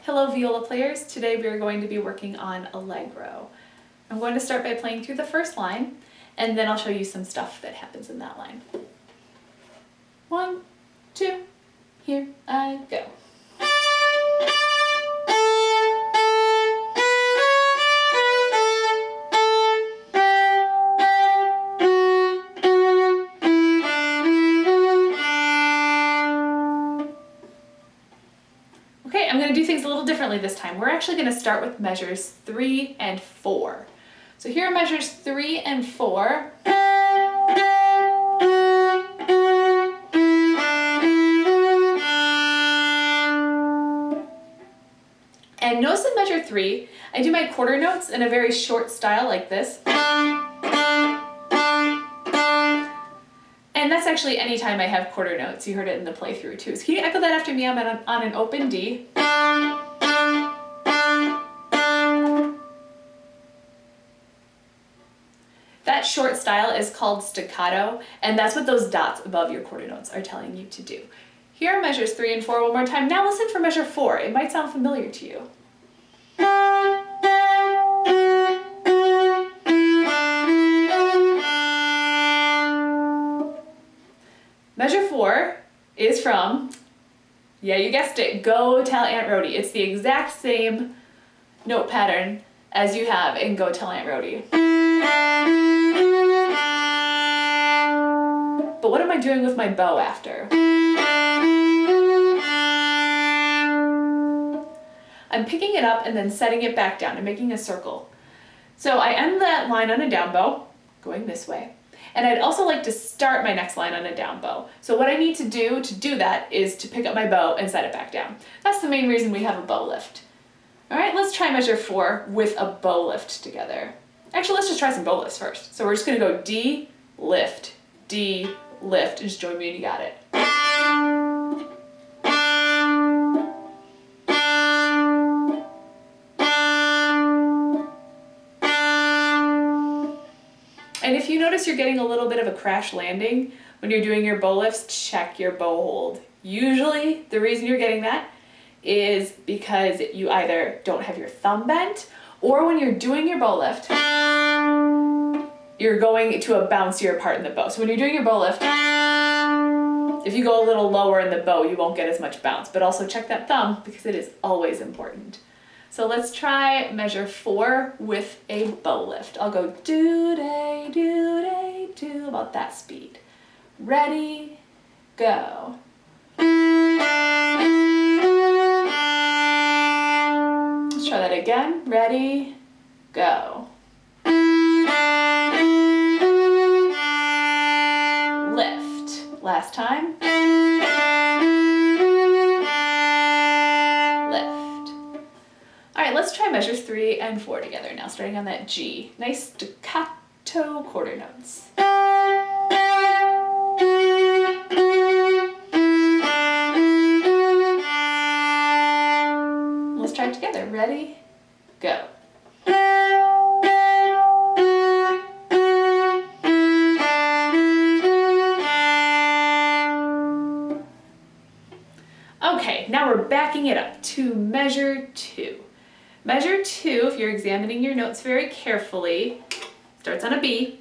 Hello viola players, today we are going to be working on Allegro. I'm going to start by playing through the first line and then I'll show you some stuff that happens in that line. 1, 2, here I go. Okay, I'm going to do things a little differently this time. We're actually going to start with measures 3 and 4. So here are measures 3 and 4. And notice in measure 3, I do my quarter notes in a very short style like this. And that's actually any time I have quarter notes. You heard it in the playthrough too. So can you echo that after me? I'm on an open D. That short style is called staccato, and that's what those dots above your quarter notes are telling you to do. Here are measures 3 and 4 one more time. Now listen for measure 4. It might sound familiar to you. Measure 4 is from, yeah, you guessed it, Go Tell Aunt Rhody. It's the exact same note pattern as you have in Go Tell Aunt Rhody. But what am I doing with my bow after? I'm picking it up and then setting it back down and making a circle. So I end that line on a down bow, going this way. And I'd also like to start my next line on a down bow. So what I need to do that is to pick up my bow and set it back down. That's the main reason we have a bow lift. All right, let's try measure 4 with a bow lift together. Actually, let's just try some bow lifts first. So we're just gonna go D, lift, and just join me and you got it. And if you notice you're getting a little bit of a crash landing when you're doing your bow lifts, check your bow hold. Usually the reason you're getting that is because you either don't have your thumb bent, or when you're doing your bow lift, you're going to a bouncier part in the bow. So when you're doing your bow lift, if you go a little lower in the bow, you won't get as much bounce, but also check that thumb because it is always important. So let's try measure 4 with a bow lift. I'll go do-day, do-day, do, about that speed. Ready, go. Let's try that again. Ready, go. Lift. Last time. Let's try measures 3 and 4 together now, starting on that G. Nice staccato quarter notes. Let's try it together. Ready? Go. Okay, now we're backing it up to measure 2. Measure 2, if you're examining your notes very carefully, starts on a B,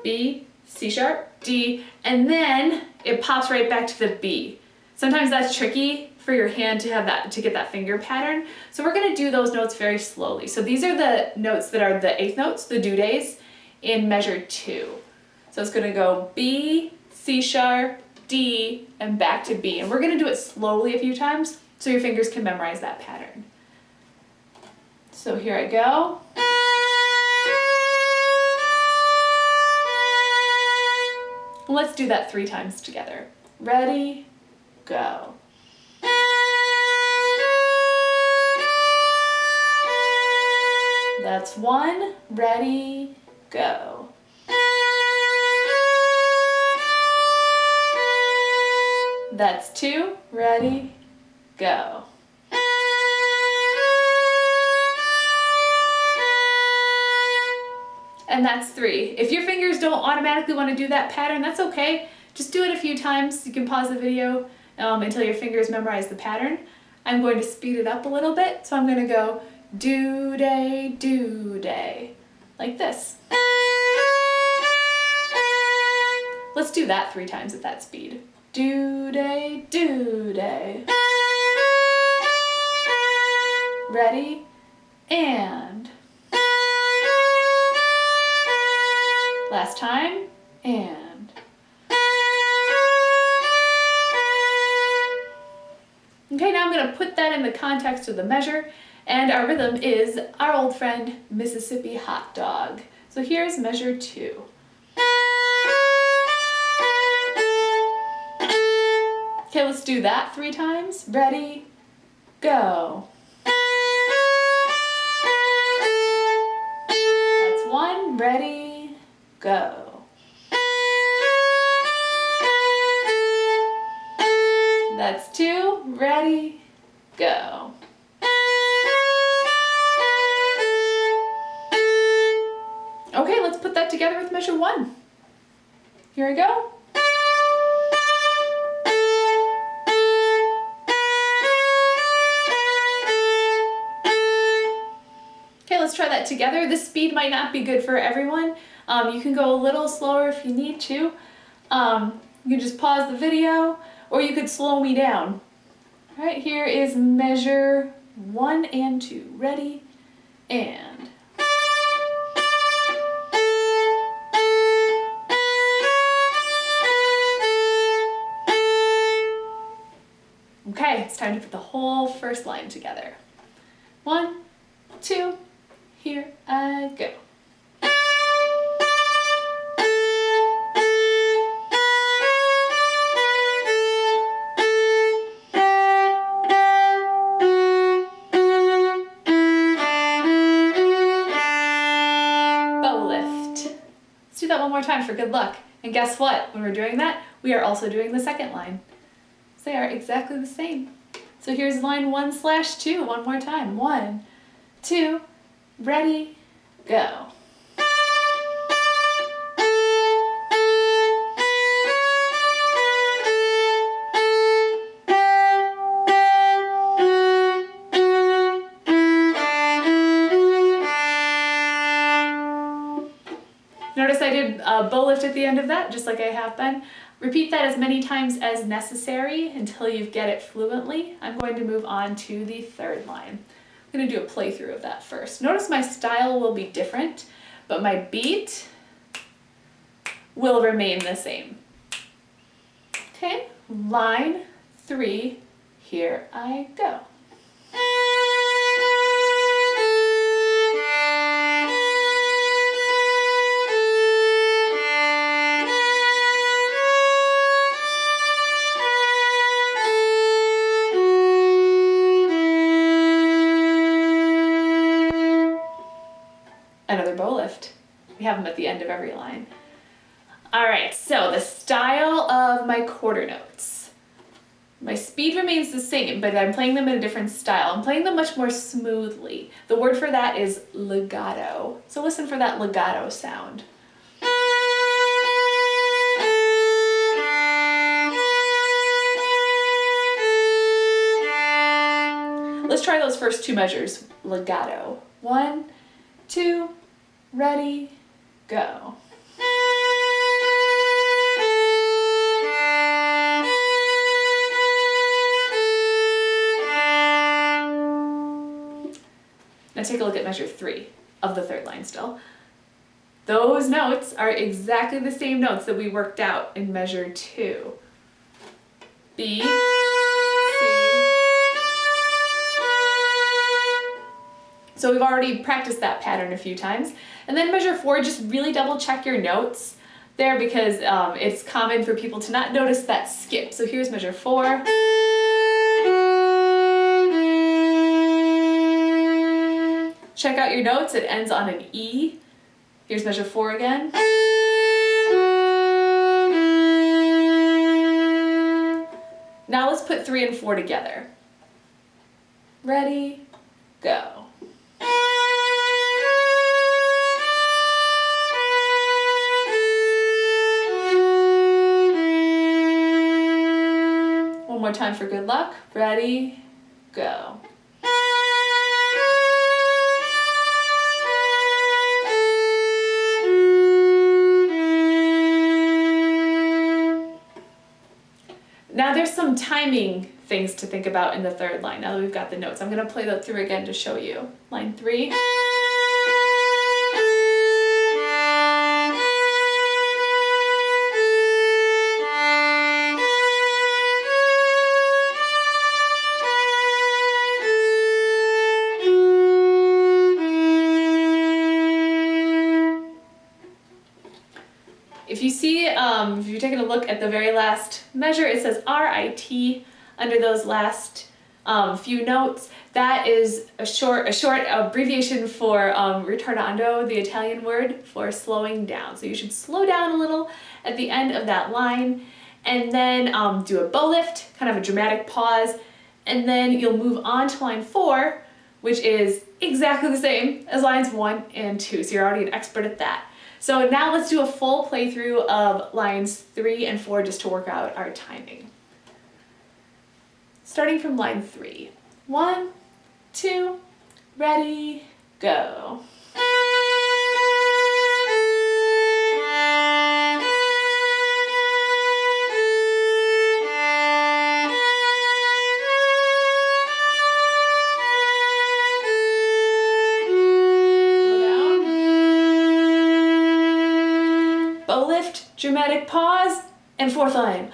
B, C sharp, D, and then it pops right back to the B. Sometimes that's tricky for your hand to get that finger pattern. So we're gonna do those notes very slowly. So these are the notes that are the 8th notes, the do days, in measure 2. So it's gonna go B, C sharp, D, and back to B. And we're gonna do it slowly a few times so your fingers can memorize that pattern. So here I go. Let's do that 3 times together. Ready, go. That's 1, ready, go. That's 2, ready, go. And that's 3. If your fingers don't automatically want to do that pattern, that's okay. Just do it a few times. You can pause the video until your fingers memorize the pattern. I'm going to speed it up a little bit, so I'm going to go do day, like this. Let's do that 3 times at that speed. Do day. Ready? And. Last time, and. Okay, now I'm going to put that in the context of the measure, and our rhythm is our old friend Mississippi Hot Dog. So here's measure 2. Okay, let's do that 3 times. Ready? Go. That's 1. Ready? Go. That's 2. Ready? Go. Okay, let's put that together with measure 1. Here we go. Okay, let's try that together. This speed might not be good for everyone. You can go a little slower if you need to. You can just pause the video, or you could slow me down. All right, here is measure 1 and 2. Ready? And. Okay, it's time to put the whole first line together. 1, 2, here I go. Bow lift. Let's do that one more time for good luck. And guess what? When we're doing that, we are also doing the second line. They are exactly the same. So here's line 1/2 one more time. 1, 2, ready, go. Notice I did a bow lift at the end of that, just like I have been. Repeat that as many times as necessary until you get it fluently. I'm going to move on to the third line. I'm going to do a playthrough of that first. Notice my style will be different, but my beat will remain the same. Okay, line 3, here I go. Another bow lift. We have them at the end of every line. All right, so the style of my quarter notes. My speed remains the same, but I'm playing them in a different style. I'm playing them much more smoothly. The word for that is legato. So listen for that legato sound. Let's try those first 2 measures, legato. 1, 2, ready, go. Now take a look at measure 3 of the third line still. Those notes are exactly the same notes that we worked out in measure 2. B, C. So we've already practiced that pattern a few times. And then measure 4, just really double check your notes there because it's common for people to not notice that skip. So here's measure 4. Check out your notes, it ends on an E. Here's measure 4 again. Now let's put 3 and 4 together. Ready, go. One more time for good luck. Ready, go. Now there's some timing things to think about in the third line, now that we've got the notes. I'm going to play that through again to show you. Line 3. If you see, if you're taking a look at the very last measure, it says RIT under those last few notes. That is a short abbreviation for ritardando, the Italian word for slowing down. So you should slow down a little at the end of that line, and then do a bow lift, kind of a dramatic pause, and then you'll move on to line 4, which is exactly the same as lines 1 and 2. So you're already an expert at that. So now let's do a full playthrough of lines 3 and 4 just to work out our timing. Starting from line 3. 1, 2, ready, go. Bow lift, dramatic pause, and 4th line.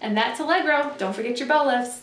And that's Allegro. Don't forget your bow lifts.